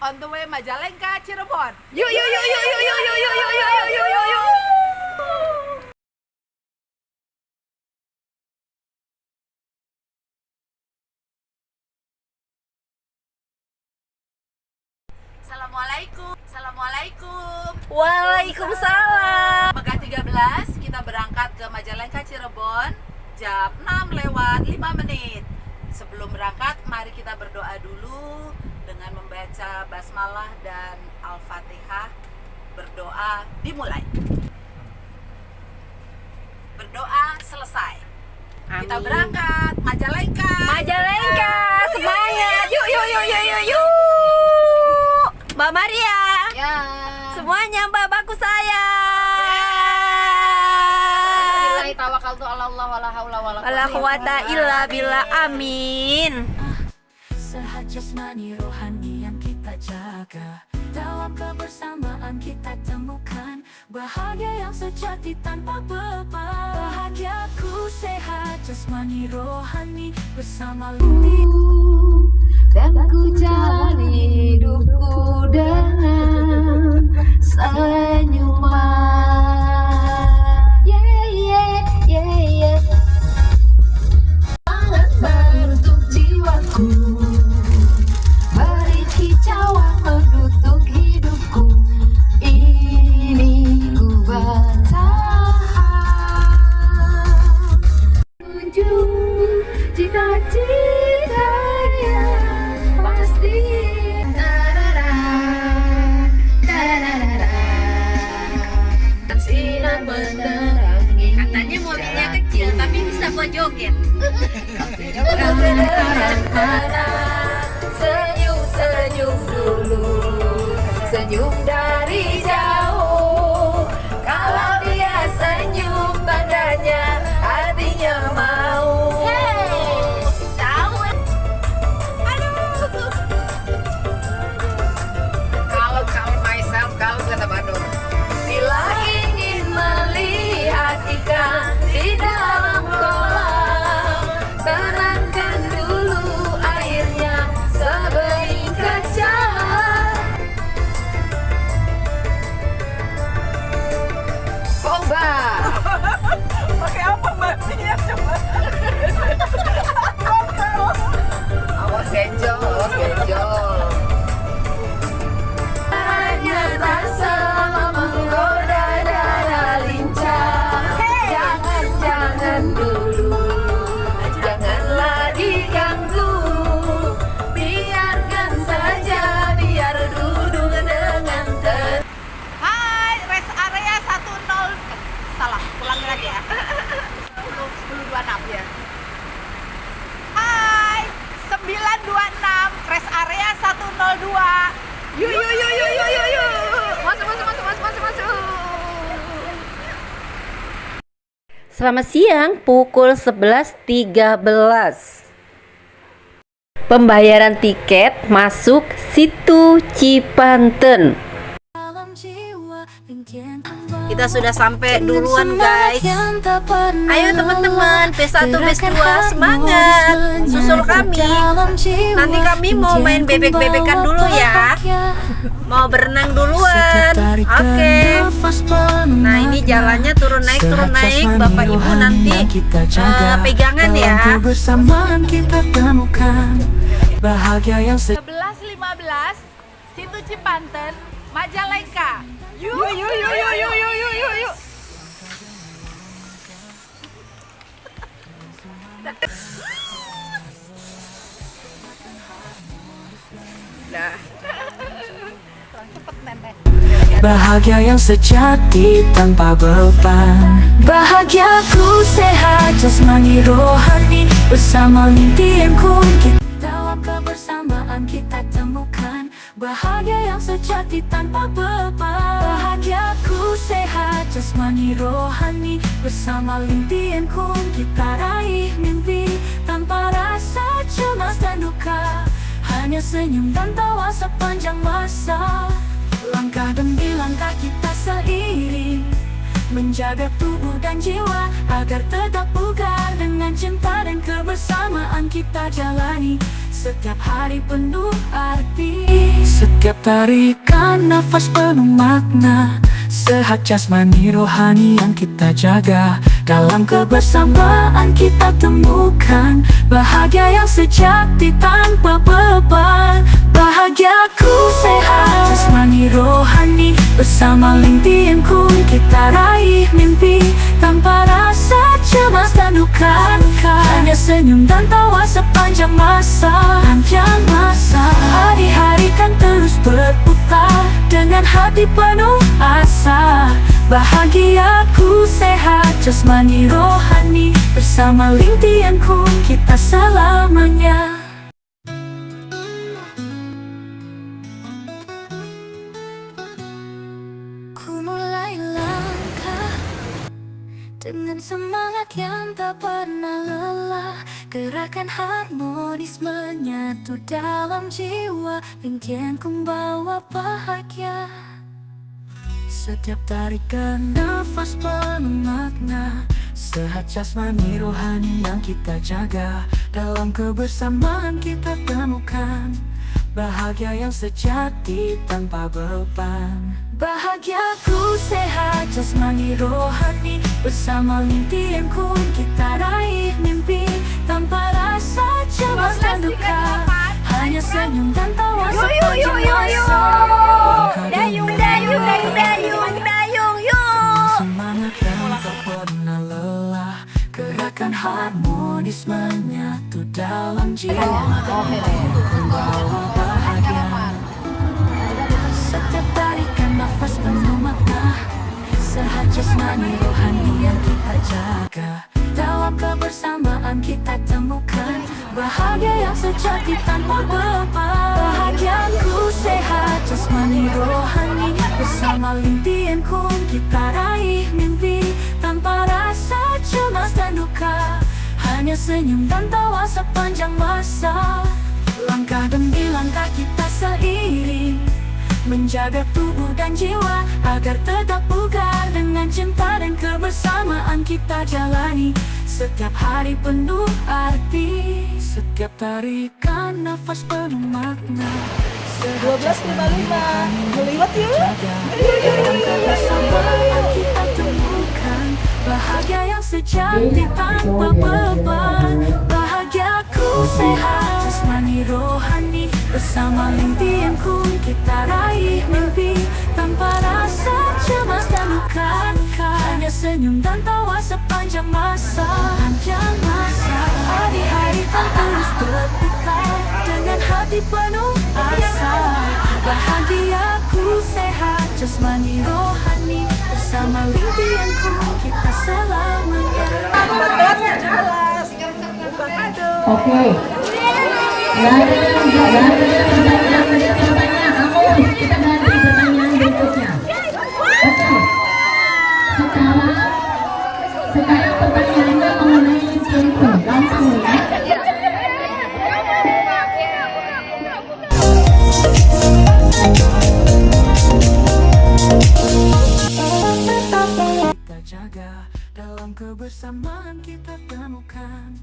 on the way Majalengka, Cirebon. Yuk yuk yuk yuk yuk yuk yuk yuk yuk yuk yuk yuk yuk. Assalamualaikum. Assalamualaikum. Waalaikumsalam. Megah 13, kita berangkat ke Majalengka, Cirebon jam 6 lewat 5 menit. Sebelum berangkat, mari kita berdoa dulu dengan membaca basmalah dan Al-Fatihah. Berdoa dimulai. Berdoa selesai. Kita Amin. berangkat Majalengka. Majalengka, semangat. Yuk yuk yuk yuk yuk yuk. Mbak Maria. Ya. Semuanya Mbak Baku saya. Bismillah, tawakaltu ala Allah wala haula Wala quwata illa billah. Amin. Sehat jasmani rohani yang kita jaga, dalam kebersamaan kita temukan bahagia yang sejati tanpa beban. Bahagiaku sehat jasmani rohani bersama Lindi, dan ku jalani hidupku dengan senyuman. Yeah, yeah, yeah, yeah. Semangat baru untuk jiwaku, beri kicauan menutup hidupku. Ini ku bertahan menuju cita-cita yang pasti. Dan sinar menerangi. Katanya mobilnya kecil tapi bisa buat joget. Senyum-senyum dulu, senyum dari jauh. Kalau dia senyum tandanya hatinya mau. Tahu. Kalau myself, kalau kata Bandung. Bila ingin melihat ikan di dalam kolam, tenangkan dulu airnya sebening kaca. Pomba. Pakai apa mbaknya coba? Awas benjol, awas benjol. Hanya tak selama menggoda dada lincah. Jangan dulu, janganlah diganggu. Biarkan saja, biar duduk dengan tenang. Hai, rest area 10 salah, ulangi lagi ya. 1026 ya. Hai, 926 rest area 102. Yuk yuk yuk yuk yuk yuk yuk. Masuk. Selamat siang, pukul 11.13. Pembayaran tiket masuk Situ Cipanten. Kita sudah sampai duluan guys. Ayo teman-teman, P1, P2 semangat, susul kami. Nanti kami mau main bebek-bebekan dulu ya. Mau berenang duluan. Oke. Nah ini jalannya turun naik. Bapak Ibu nanti pegangan ya. Kebersamaan kita temukan bahagia yang 11.15 Situ Cipanten, Majalengka. Yuk. Nah, bahagia yang sejati tanpa beban. Bahagiaku sehat jasmani rohani bersama mimpiku. Dalam kebersamaan kita temukan bahagia yang sejati tanpa beban. Bahagiaku sehat jasmani rohani bersama impianku. Kita raih mimpi tanpa rasa cemas dan duka, hanya senyum dan tawa sepanjang masa. Langkah demi langkah kita seiring, menjaga tubuh dan jiwa agar tetap bugar. Dengan cinta dan kebersamaan kita jalani setiap hari penuh arti. Setiap tarikan nafas penuh makna, sehat jasmani rohani yang kita jaga. Dalam kebersamaan kita temukan bahagia yang sejati tanpa beban. Bahagiaku sehat jasmani rohani, bersama Lingtian Kun kita raih mimpi tanpa rasa cemas dan duka. Hanya senyum dan tawa sepanjang masa. Hari-hari kan terus berputar dengan hati penuh asa. Bahagiaku sehat jasmani rohani, bersama Lingtian Kun kita selamanya. Ku mulai langkah dengan semangat yang tak pernah lelah. Gerakan harmonis menyatu dalam jiwa, Lingtian Kun bawa bahagia. Setiap tarikan nafas penuh makna, sehat jasmani rohani yang kita jaga. Dalam kebersamaan kita temukan bahagia yang sejati tanpa beban. Bahagiaku sehat jasmani rohani, bersama Lingtian Kun kita raih mimpi tanpa rasa cemas dan duka. Hanya senyum dan tawa sepanjang masa. Dayung, dayung, dayung, dayung, dayung, yuk. Semangat yang tak pernah lelah, gerakan harmonis menyatu dalam jiwa, membawa bahagia. Setiap tarikan nafas penuh makna, sehat jasmani rohani yang kita jaga. Dalam kebersamaan kita temukan bahagia yang sejati tanpa beban. Bahagiaku sehat jasmani rohani, bersama Lingtian Kun kita raih mimpi tanpa rasa cemas dan duka. Hanya senyum dan tawa sepanjang masa. Langkah demi langkah kita seiring, menjaga tubuh dan jiwa agar tetap bugar. Dengan cinta dan kebersamaan kita jalani setiap hari penuh arti. Setiap tarikan nafas penuh makna, 12.55 meliwat yuk. dalam kebersamaan kita temukan bahagia yang sejati tanpa beban. Bahagiaku sehat jasmani rohani, bersama Lingtian Kun kita raih mimpi tanpa rasa cemas dan duka. Hanya senyum dan tawa sepanjang masa. Hari-hari kan terus berputar dengan hati penuh asa. Bahagiaku sehat jasmani rohani, bersama Lingtian Kun kita selamanya. 14, 17 buka kado. Oke. Lari, pertanyaan Amos. Kita ganti pertanyaan berikutnya. Oke. Sekarang pertanyaannya mengenai Lingtian Kun. Gampang ya. Kita jaga, dalam kebersamaan kita temukan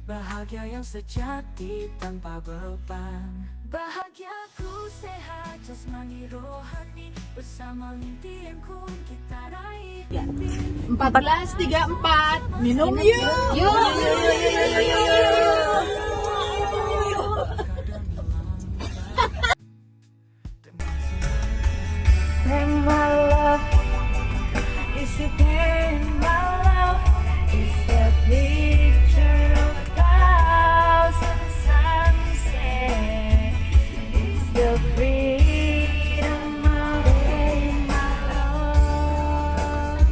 bahagia yang sejati tanpa beban. Bahagiaku sehat jasmani rohani, bersama Lingtian Kun kita raih. 14.34 minum yuk. And my love is the pain, my love is the picture of thousand sunsets. It's the freedom of my love.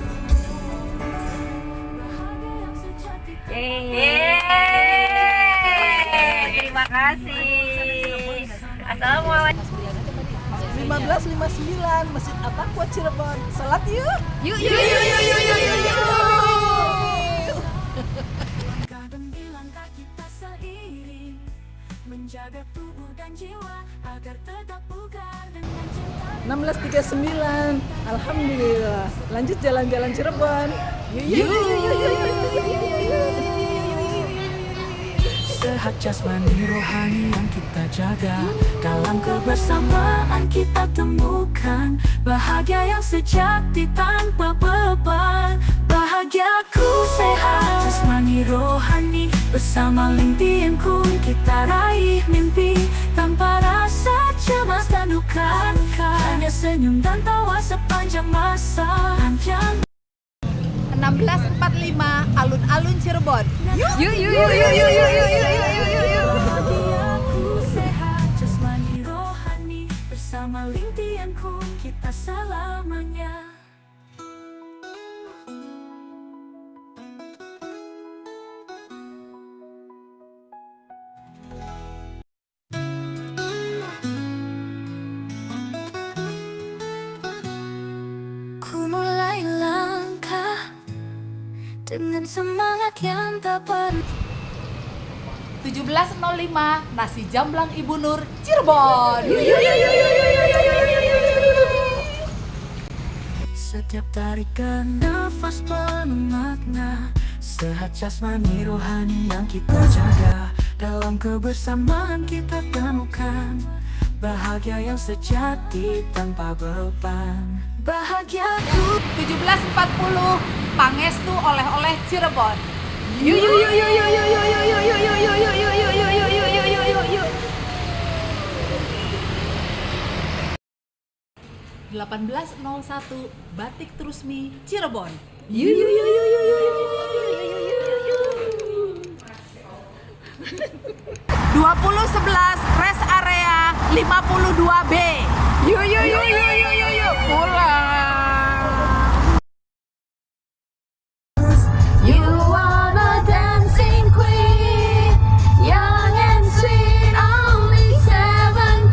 Bahagia yang sejati. Terima kasih. Assalamualaikum. 15.59 Masjid At-Taqwa Cirebon. Salat yuk. Yuk, yuk, yuk, yuk, yuk, yuk, yuk, yuk. Langkah demi langkah kita seiring, menjaga tubuh dan jiwa agar tetap bugar. Dengan cinta 16.39. Alhamdulillah. Lanjut jalan-jalan Cirebon. Sehat jasmani rohani yang kita jaga, dalam kebersamaan kita temukan bahagia yang sejati tanpa beban. Bahagiaku sehat jasmani rohani, bersama Lingtianku kita raih mimpi tanpa rasa cemas dan duka. Hanya senyum dan tawa sepanjang masa panjang. 16.45 alun-alun Cirebon. Bahagiaku sehat jasmani rohani, bersama Lingtianku kita selamanya. Ku mulai langkah dengan semangat yang tak pernah. 17.05 nasi jamblang Ibu Nur Cirebon. Setiap tarikan nafas penuh makna, sehat jasmani rohani yang kita jaga, dalam kebersamaan kita temukan bahagia yang sejati tanpa beban. Bahagiaku 17.40 Pangestu oleh-oleh Cirebon. 18.01 Batik Trusmi Cirebon. 20.11 Rest Area 52B. Pulang. You are the dancing queen, young and sweet, only 17.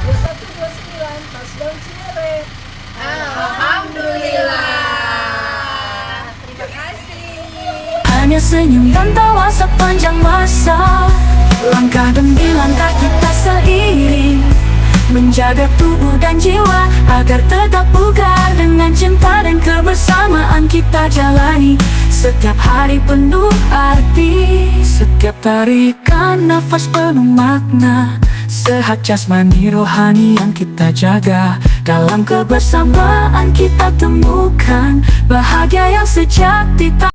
2129 touchdown Cinere. Alhamdulillah. Terima kasih. Hanya senyum dan tawa sepanjang masa, langkah demi langkah kita seiring, menjaga tubuh dan jiwa agar tetap bugar. Dengan cinta dan kebersamaan kita jalani setiap hari penuh arti, setiap tarikan nafas penuh makna. Sehat jasmani rohani yang kita jaga, dalam kebersamaan kita temukan bahagia yang sejati.